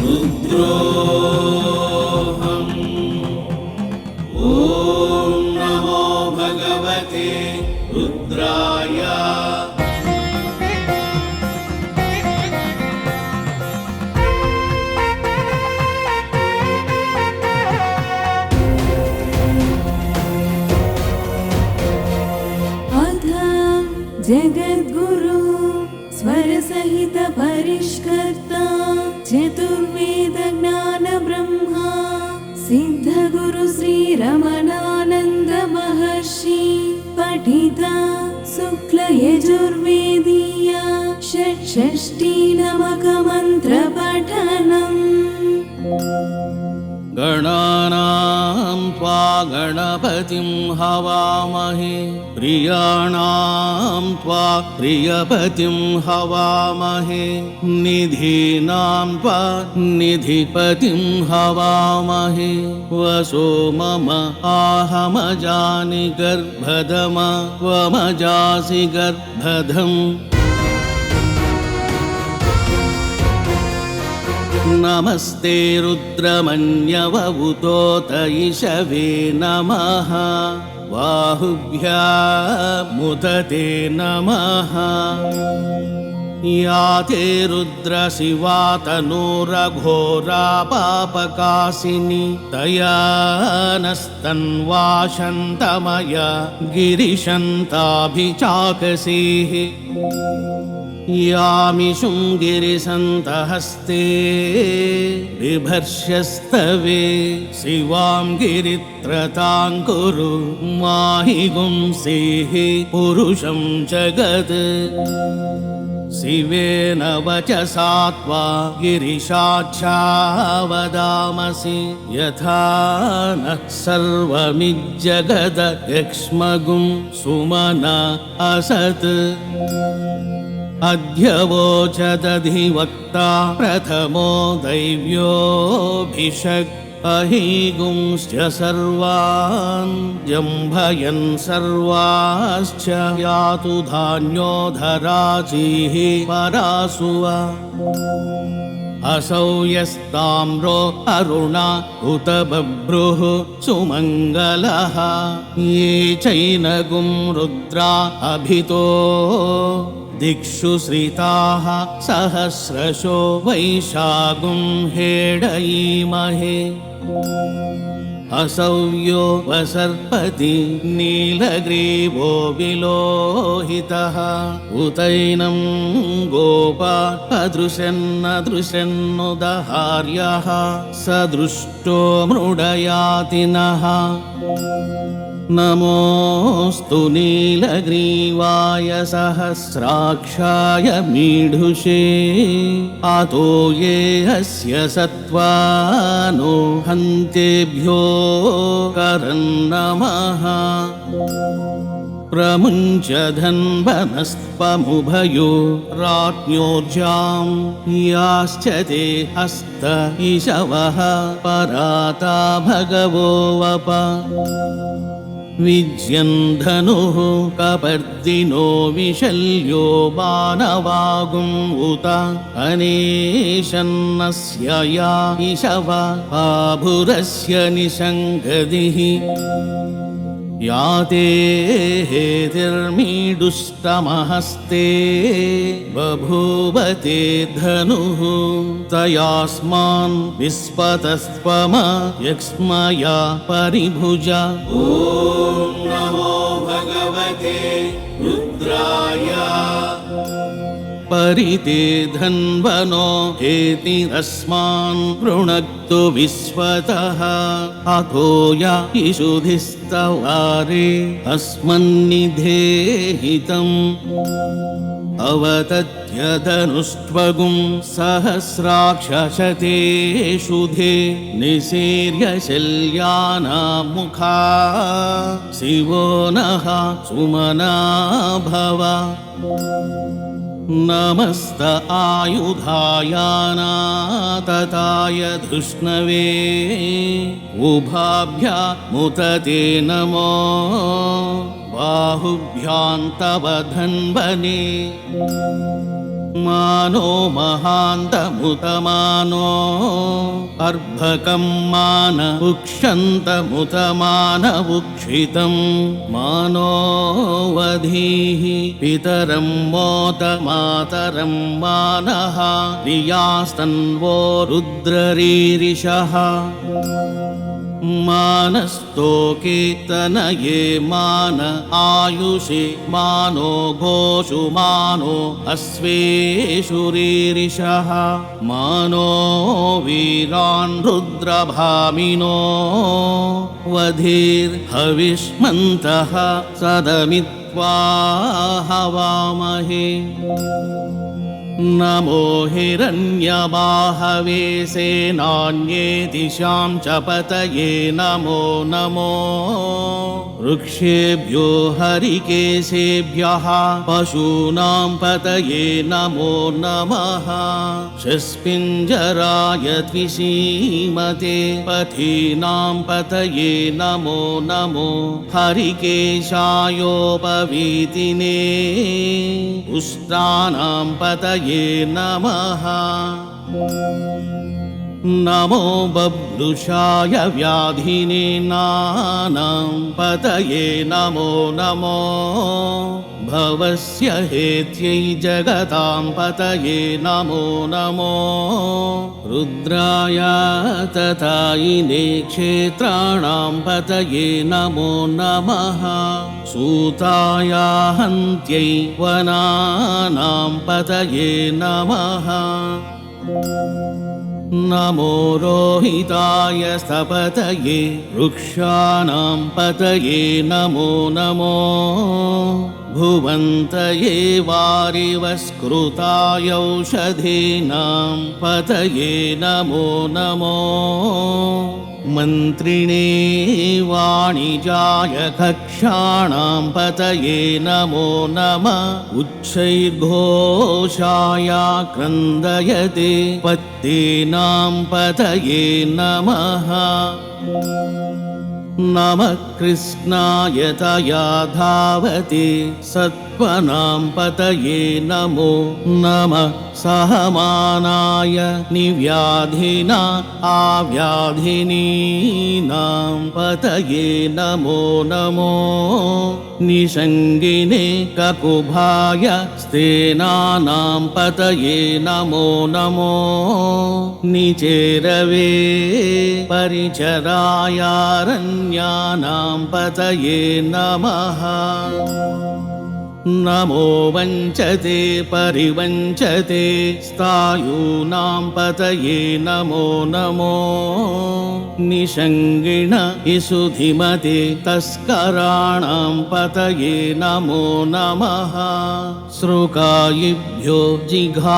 रुद्रोऽहम्। ॐ नमो भगवते रुद्राय। जगद्गुरु स्वरसहित परिष्कर्ता चतुर्वेद ज्ञान ब्रह्मा सिद्धगुरु श्री रमणानंद महर्षि पठिता शुक्ल यजुर्वेदीया षट्षष्टि नमक मंत्र पठनम्। गणानां त्वा गणपतिं हवामहे प्रियाणां त्वा प्रियपतिं हवामहे निधीनां त्वा निधिपतिं हवामहे वसो मम आहमजानि गर्भधम त्वमजासि गर्भधम्। नमस्ते रुद्रमन्यवभूतोत इषवे नमः बाहुभ्यामुदते नमः। या ते रुद्रशिवा तनूरघोरा पापकाशिनी तया नस्तन्वा शन्तमया गिरिशन्ताभिचाकसीः। यामिषुं गिरिसन्तहस्ते बिभर्ष्यस्तवे शिवां गिरित्रतां कुरु माहि गुंसेः पुरुषं जगत्। शिवेन वचसा त्वा गिरिशाक्षा वदामसि यथा नः सर्वमिज्जगदयक्ष्मगुं सुमना असत्। अध्यवोचदधिवक्ता प्रथमो दैव्योऽभिषक् अहिगुंश्च सर्वान् जम्भयन् सर्वाश्च यातु धान्यो धराजीः परासुव। असौ यस्ताम्रो अरुणा उत बभ्रुः सुमङ्गलः ये चैनगुं रुद्रा अभितो दिक्षु श्रिताः सहस्रशो वैशागुं हेडयीमहे। असौ यो वसर्पति नीलग्रीवो विलोहितः उतैनं गोपा अदृशन्नदृशन्नुदहार्यः स दृष्टो मृडयाति नः। नमोऽस्तु नीलग्रीवाय सहस्राक्षाय मीढुषे अतो ये अस्य सत्त्वानो हन्तेभ्यो करन्नमः। प्रमुञ्च धन्वनस्त्वमुभयो राज्ञोर्जां याश्च ते हस्त इषवः पराता भगवो वप। विज्यन् धनुः कपर्दिनो विशल्यो बाणवागुम् उत अनेशन्नस्य या इषव आभुरस्य निषङ्गदिः। याते हेतिर्मीडुष्टमहस्ते बभूवते धनुः तयास्मान् विस्पतस्त्वम यक्ष्मया परिभुजा। ॐ नमो भगवते रुद्राय। परिते धन्वनो हेतिरस्मान् पृणक्तु विश्वतः अथो या इषुधिस्तवारे अस्मन्निधेहितम्। अवतत्य धनुष्ट्वगुं सहस्राक्षशते शुधे निशीर्य शल्यानामुखा शिवो नः सुमना भव। नमस्त आयुधायानातताय धृष्णवे उभाभ्यामुदते नमो बाहुभ्यां तव धन्वने। मानो महान्तमुतमानो अर्भकं मान उक्षन्तमुतमान उक्षितं मानो वधीः पितरं मोत मातरं मानः रियास्तन्वो रुद्ररीरिषः मानस्तोके तनये मान आयुषे मानो घोषु मानो अश्वेषु रीरिषः मानो वीरान् रुद्रभामिनो वधीर्हविष्मन्तः सदमित्वा हवामहे नमो हिरण्यबाहवे सेनान्येतिशां च पतये नमो नमो वृक्षेभ्यो हरिकेशेभ्यः पशूनां पतये नमो नमः शस्पिञ्जराय द्विषीमते पथीनां पतये नमो नमो हरिकेशायोपवीतिने पुष्टानां पतये नमः नमो बभ्रुषाय व्याधिने नानां पतये नमो नमो भवस्य हेत्यै जगतां पतये नमो नमो रुद्राय तथायिने क्षेत्राणां पतये नमो नमः सूताय हन्त्यै वनानां पतये नमः नमो रोहिताय स्थपतये वृक्षाणां पतये नमो नमो भुवन्तये वारिवस्कृताय औषधीनां पतये नमो नमो मन्त्रिणे वाणिजाय कक्षाणां पतये नमो नमः उच्चैर्घोषाय क्रन्दयते पत्तीनां पतये नमः नमः कृष्णाय तया धावते सत्त्वनां पतये नमो नमः सहमानाय निव्याधिना आव्याधिनीनां पतये नमो नमो निषङ्गिने ककुभाय स्तेनानां पतये नमो नमो निचेरवे परिचरायारण्यानां पतये नमः नमो वञ्चते परिवञ्चते स्थायूनां पतये नमो नमो निषङ्गिण इसुधिमते तस्कराणां पतये नमो नमः श्रुकायिभ्यो जिघागुंसद्भ्यो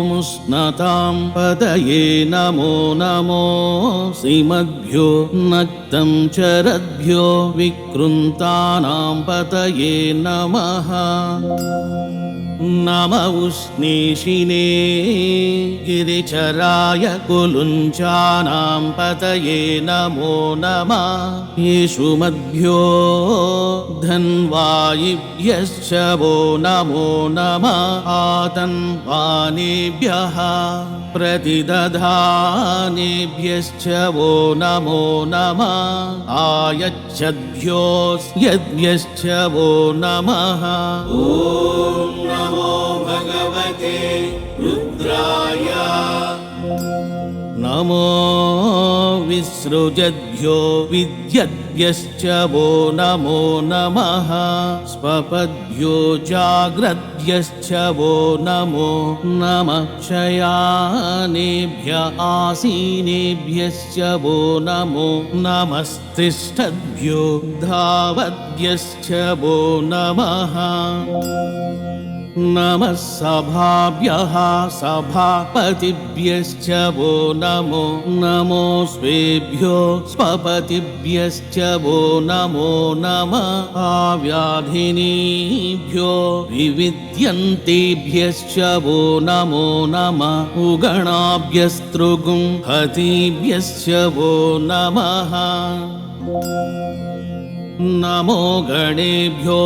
मुष्णतां पतये नमो नमो सीमद्भ्यो नक्तं चरद्भ्यो विकृन्तानां पतये नमः नम उष्णीषिणे गिरिचराय कुलुञ्चानां पतये नमो नमः येषु मद्भ्यो धन्वायिभ्यश्च वो नमो नमः आतन्वानेभ्यः प्रतिदधानेभ्यश्च वो नमो नमः आयच्छद्भ्यो यद्भ्यश्च वो नमः ॐ नमो भगवते रुद्राय नमो विसृजद्भ्यो विद्यद्भ्यश्च वो नमो नमः स्वपद्भ्यो जाग्रद्भ्यश्च वो नमो नमः शयानेभ्य आसीनेभ्यश्च वो नमो नमस्तिष्ठद्भ्यो धावद्भ्यश्च वो नमः नमः सभाभ्यः सभापतिभ्यश्च वो नमो नमो स्वेभ्यो स्वपतिभ्यश्च वो नमो नमः आव्याधिनीभ्यो विविद्यन्तेभ्यश्च वो नमो नमः उगणाभ्यस्तृगुंहतीभ्यश्च वो नमः नमो गणेभ्यो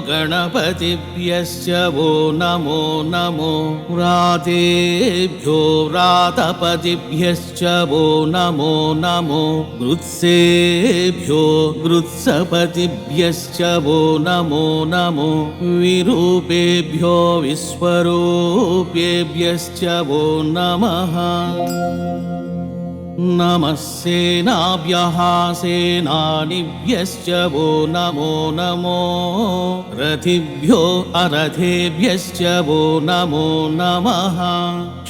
गणपतिभ्यश्च वो नमो नमो व्रातेभ्यो व्रातपतिभ्यश्च वो नमो नमो गृत्सेभ्यो गृत्सपतिभ्यश्च वो नमो नमो विरूपेभ्यो विश्वरूपेभ्यश्च वो नमः नमः सेनाभ्यः सेनानिभ्यश्च वो नमो नमो रथिभ्यो अरथेभ्यश्च वो नमो नमः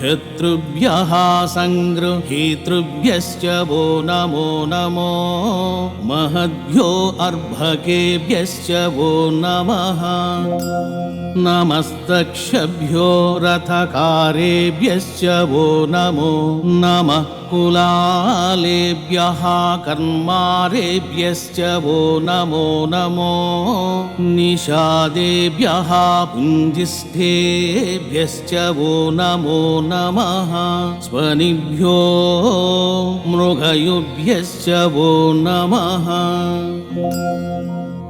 शत्रुभ्यः सङ्गृहीतृभ्यश्च वो नमो नमो महद्भ्यो अर्भकेभ्यश्च वो नमः नमस्तक्षभ्यो रथकारेभ्यश्च वो नमो नमः कुलालेभ्यः कर्मारेभ्यश्च वो नमो नमो निषादेभ्यः पुञ्जिष्ठेभ्यश्च वो नमो नमः स्वनिभ्यो मृगयुभ्यश्च वो नमः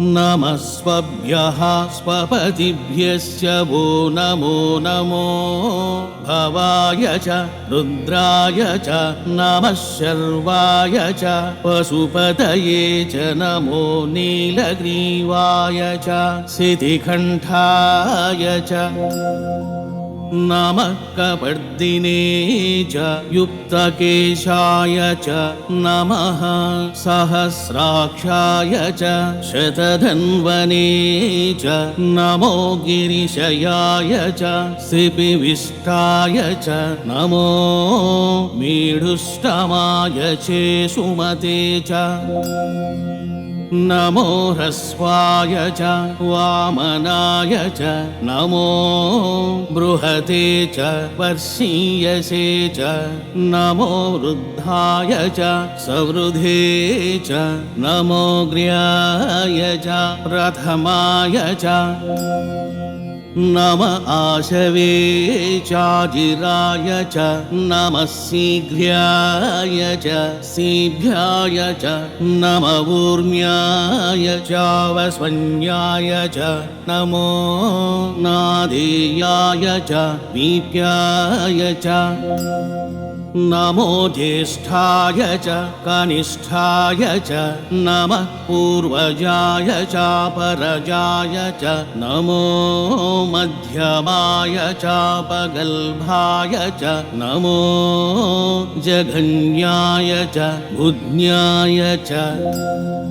नमः स्वभ्यः स्वपतिभ्यश्च वो नमो नमो भवाय च रुद्राय च नमः शर्वाय च पशुपतये च नमो नीलग्रीवाय च शितिकण्ठाय च नमः कपर्दिने च युक्तकेशाय च नमः सहस्राक्षाय च शतधन्वने च नमो गिरिशयाय च सिपिविष्टाय च नमो मीढुष्टमाय चेसुमते च नमो ह्रस्वाय च वामनाय च नमो बृहते च वर्षीयसे च नमो वृद्धाय च सवृधे च नमो ग्र्याय च प्रथमाय च नम आशवे चाजिराय च नमः शीघ्राय च शीभ्याय च नम ऊर्म्याय चावस्वन्याय च नमो नादेयाय च वीप्याय च नमो ज्येष्ठाय च कनिष्ठाय च नमः पूर्वजाय च परजाय च नमो मध्यमाय च पगल्भाय च नमो जघन्याय च बुध्न्याय च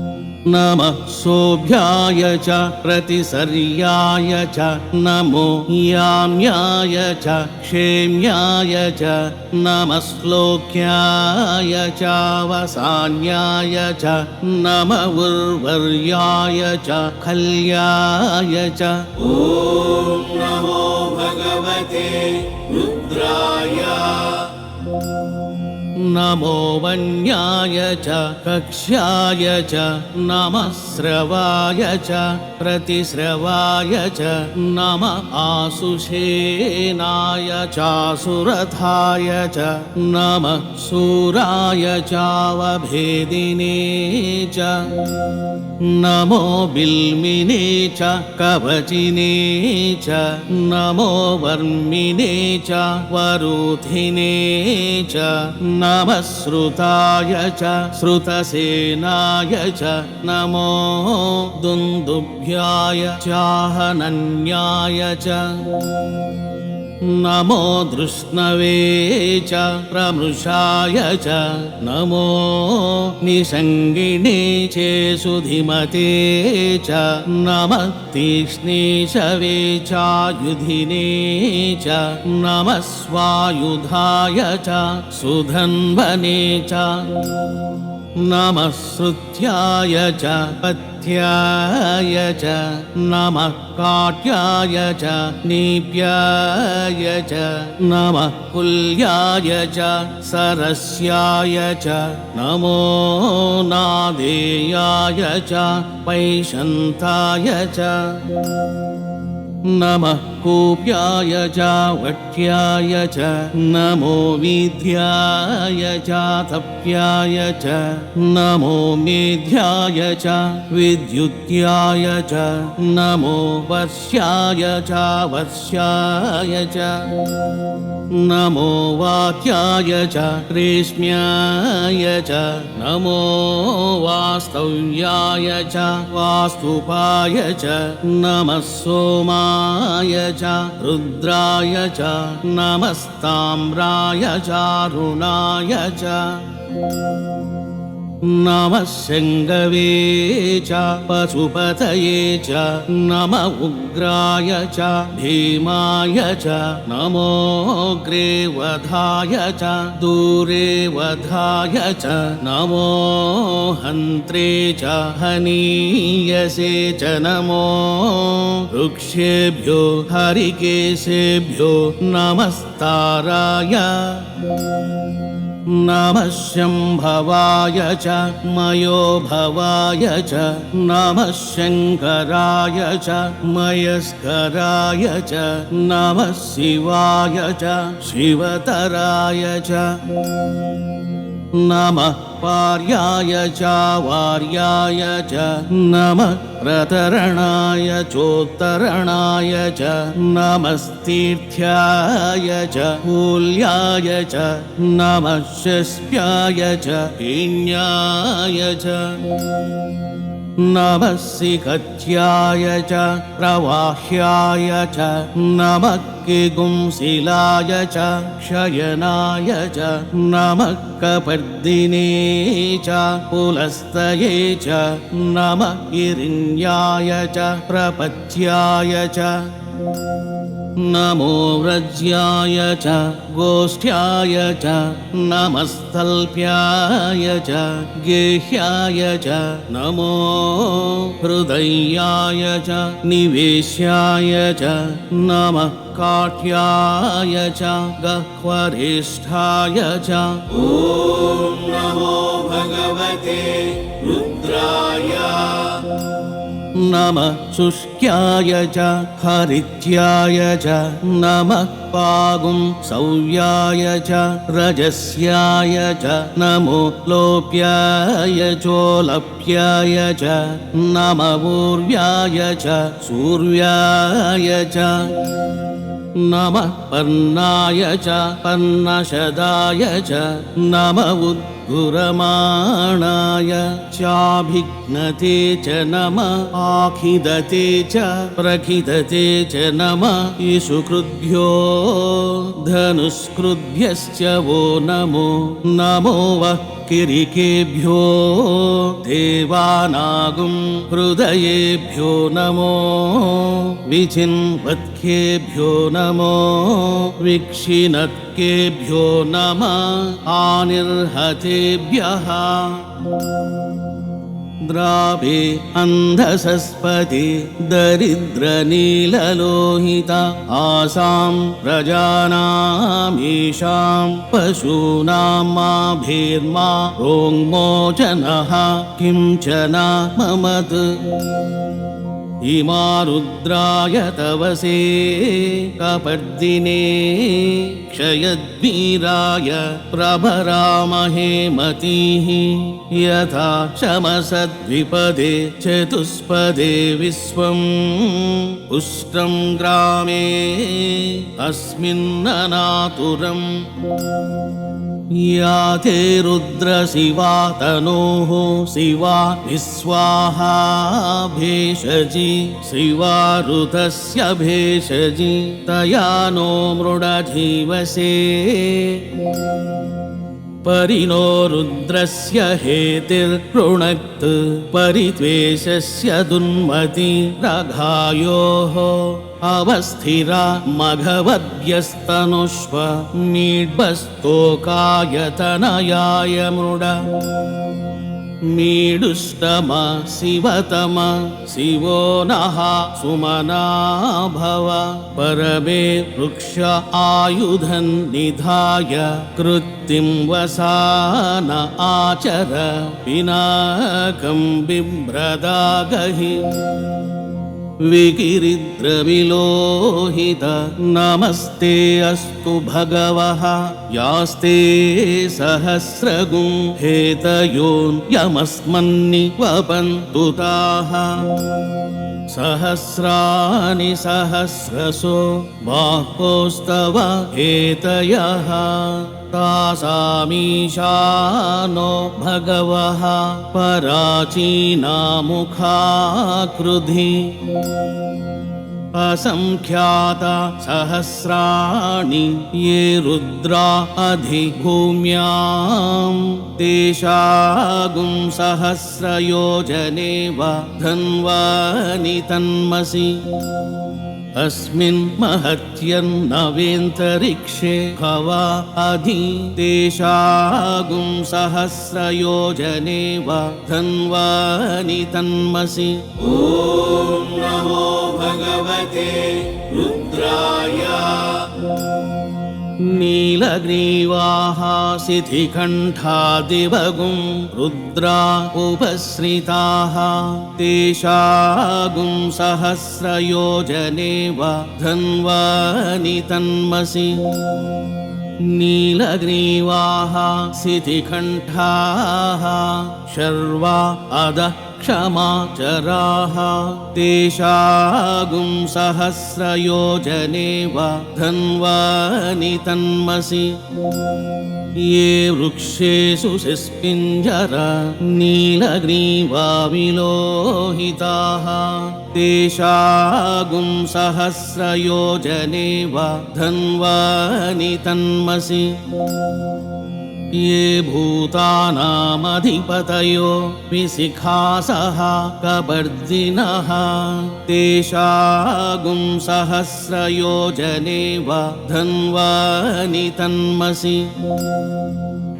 नमः सोभ्याय च प्रतिसर्याय च नमो याम्याय च क्षेम्याय च नमः श्लोक्याय चावसान्याय च नम उर्वर्याय च खल्याय च ॐ नमो भगवते रुद्राय नमो वन्याय च कक्ष्याय च नमः स्रवाय च प्रतिस्रवाय च नम आसुषेनाय चासुरथाय च नमः शूराय चावभेदिने च नमो बिल्मिने च कवचिने च नमो वर्मिने च वरुथिने च नमः श्रुताय च श्रुतसेनाय च नमो दुन्दुभ्याय चाहनन्याय च नमो धृष्णवे च प्रमृषाय च नमो निषङ्गिणे चेसुधिमते च नमः तीक्ष्णेशवे चायुधिने च नमः स्वायुधाय च सुधन्वने च नमः श्रुत्याय च पथ्याय च नमः काट्याय च नीप्याय च नमः कुल्याय च सरस्याय च नमो नादेयाय च पैशन्ताय च नमः कूप्याय च वट्याय च नमो विद्याय च तप्याय च नमो मेध्याय च विद्युत्याय च नमो वर्ष्याय च वर्ष्याय च नमो वाक्याय च रेश्म्याय च नमो वास्तव्याय च वास्तुपाय च नमः सोमाय च रुद्राय च नमस्ताम्राय च रुणाय च नमः शङ्गवे च पशुपतये च नम उग्राय च भीमाय च नमोऽग्रे वधाय च दूरे वधाय च नमो हन्त्रे च हनीयसे च नमो वृक्षेभ्यो हरिकेशेभ्यो नमस्ताराय नमः शम्भवाय च मयो भवाय च नमः शङ्कराय च मयस्कराय च नमः शिवाय च शिवतराय च नमः पार्याय च वार्याय च नमः प्रतरणाय चोत्तरणाय च नमस्तीर्थ्याय च कूल्याय च नमः शस्प्याय च हीन्याय च नमः सिकच्याय च प्रवाह्याय च नमः किगुंसिलाय च शयनाय च नमः कपर्दिने च पुलस्तये च नमः हिरण्याय च प्रपच्याय च नमो व्रज्याय च गोष्ठ्याय च नमस्तल्प्याय च गेह्याय च नमो हृदयाय च निवेश्याय च नमः काठ्याय च गह्वरेष्ठाय च ॐ नमो भगवते रुद्राय नमः शुष्क्याय च हरित्याय च नमः पागुं सौव्याय च रजस्याय च नमो लोप्याय चोलप्याय च नमः ऊर्व्याय च सूर्याय च नमः पर्णाय च पर्णशदाय च नमः उद्गुरमाणाय चाभिघ्नते च नमः आखिदते च प्रखिदते च नमः ईशुकृद्भ्यो धनुष्कृद्भ्यश्च वो नमो नमो वः किरिकेभ्यो देवानागुं हृदयेभ्यो नमो विचिन्वत्केभ्यो नमो विक्षिणत्केभ्यो नमः आनिर्हतेभ्यः द्रावे अन्धसस्पति दरिद्रनीललोहित आसां प्रजानामीशां पशूनां माभिर्मा रोङ्मोचनः किञ्चन ममत् इमा रुद्राय तवसे कपर्दिने क्षयद्वीराय प्रभरामहे मतीः यथा शमसद्विपदे चतुष्पदे विश्वम् पुष्टं ग्रामे अस्मिन्ननातुरम् या ते रुद्रशिवा तनोः शिवा विस्वाहा भेषजि शिवा ऋतस्य भेषजि तया नो मृडधीवसे परिणो रुद्रस्य हेतिर्पृणक्त् परित्वेषस्य दुन्मति रघायोः अवस्थिरा मघवद्यस्तनुष्व मीड्भस्तोकायतनयाय मृड मीडुष्टम शिवतम शिवो नः सुमना भव परमे वृक्ष आयुधं निधाय कृत्तिं वसान आचर पिनाकं बिभ्रदागहि विकिरिद्रविलोहित नमस्ते अस्तु भगवः यास्ते सहस्रगुं हेतयोऽयमस्मन्निवपन्तु ताः सहस्राणि सहस्रशो बाहोस्तव हेतयः तासामीशानो भगवः पराचीनामुखाकृधि असंख्याता सहस्राणि ये रुद्रा अधिभूम्यां तेषागुं सहस्रयोजनेव धन्वानि तन्मसि अस्मिन् महत्यन्नवेन्तरिक्षे भवा अधि तेषागुं सहस्रयोजनेव धन्वानि तन्मसि ॐ नमो भगवते रुद्राय नीलग्रीवाः शिथिकण्ठादिवगुं रुद्रा उपश्रिताः तेषागुं सहस्रयोजनेव धन्वानि तन्मसि नीलग्रीवाः शिथिकण्ठाः शर्वा अधः क्षमाचराः तेषागुं सहस्रयोजनेव धन्वानि तन्मसि ये वृक्षेषु शिस्पिञ्जर नीलग्रीवा विलोहिताः तेषागुं सहस्रयोजनेव धन्वानि तन्मसि ये भूतानामधिपतयो विशिखासः कपर्दिनः तेषागुं सहस्रयोजनेव धन्वानि तन्मसि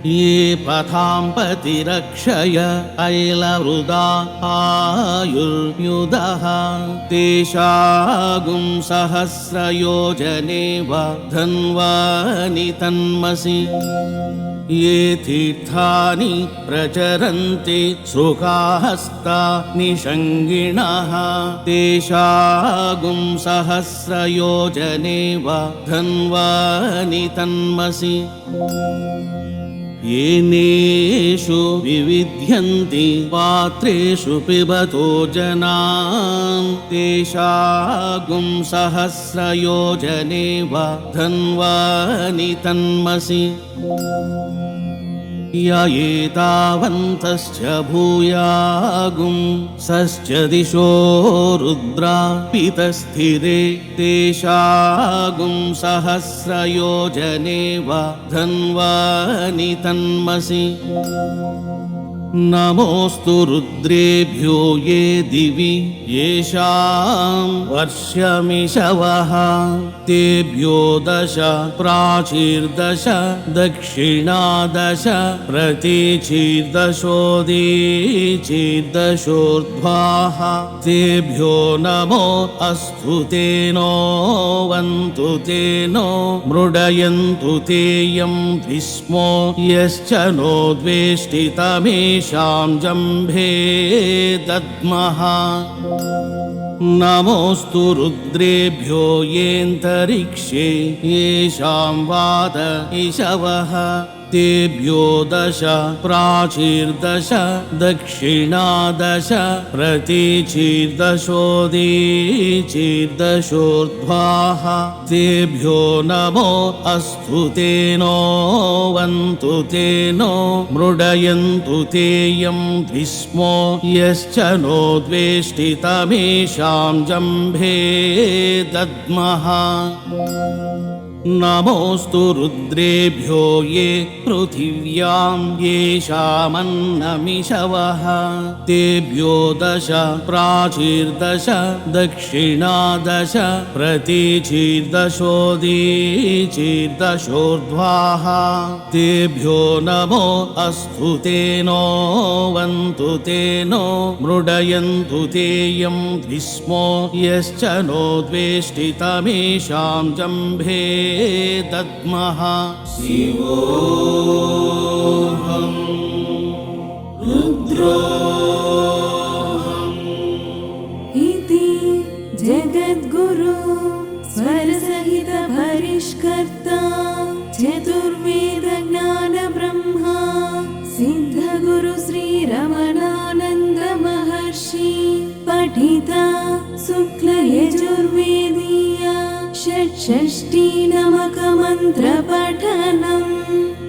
ये पथां पतिरक्षय ऐलवृदा आयुर्युधः तेषागुं सहस्रयोजनेव धन्वानि तन्मसि ये तीर्थानि प्रचरन्ति शुकाहस्ता निषङ्गिणः तेषागुं सहस्रयोजनेव धन्वानि तन्मसि येनेषु विविध्यन्ति पात्रेषु पिबतो जनान् तेषागुं सहस्रयोजनेव धन्वानि तन्मसि य एतावन्तश्च भूयागुं सश्च दिशो रुद्रा पितस्थिरे तेषागुं सहस्रयोजनेव धन्वानि तन्मसि नमोऽस्तु रुद्रेभ्यो ये दिवि येषां वर्ष्यमिषवः तेभ्यो 10 प्राचीर्दश दक्षिणादश प्रतीचीर्दशोदीचीर्दशोर्ध्वाः तेभ्यो नमो अस्तु तेनो वन्तु तेनो मृडयन्तु तेयं भीष्मो यश्च नो द्वेष्टितमेष शां जम्भे दद्मः नमोऽस्तु रुद्रेभ्यो येऽन्तरिक्षे येषां वाद इषवः तेभ्यो 10 प्राचीर्दश दक्षिणादश प्रतीचीर्दशोदीचीर्दशोर्ध्वाः तेभ्यो नमो अस्तु तेनो वन्तु तेनो मृडयन्तु तेयं भीष्मो यश्च नो द्वेष्टितमेषां जम्भे दद्मः नमोऽस्तु रुद्रेभ्यो ये पृथिव्यां येषामन्नमिषवः तेभ्यो 10 प्राचीर्दश दक्षिणादश प्रतीचीर्दशोदीचीर्दशोर्ध्वाः तेभ्यो नमो अस्तु तेनो वन्तु तेनो मृडयन्तु तेयं भीष्मो यश्च नो द्वेष्टितमेषां जम्भे दद्मः शिवोऽहं रुद्रोऽहम् इति परिष्कर्ता चतुर्वेद ज्ञान ब्रह्मा सिद्धगुरु श्रीरमणानन्द महर्षि पठिता शुक्ल यजुर्वेदीया षट्षष्टि नमक मंत्र पठनम्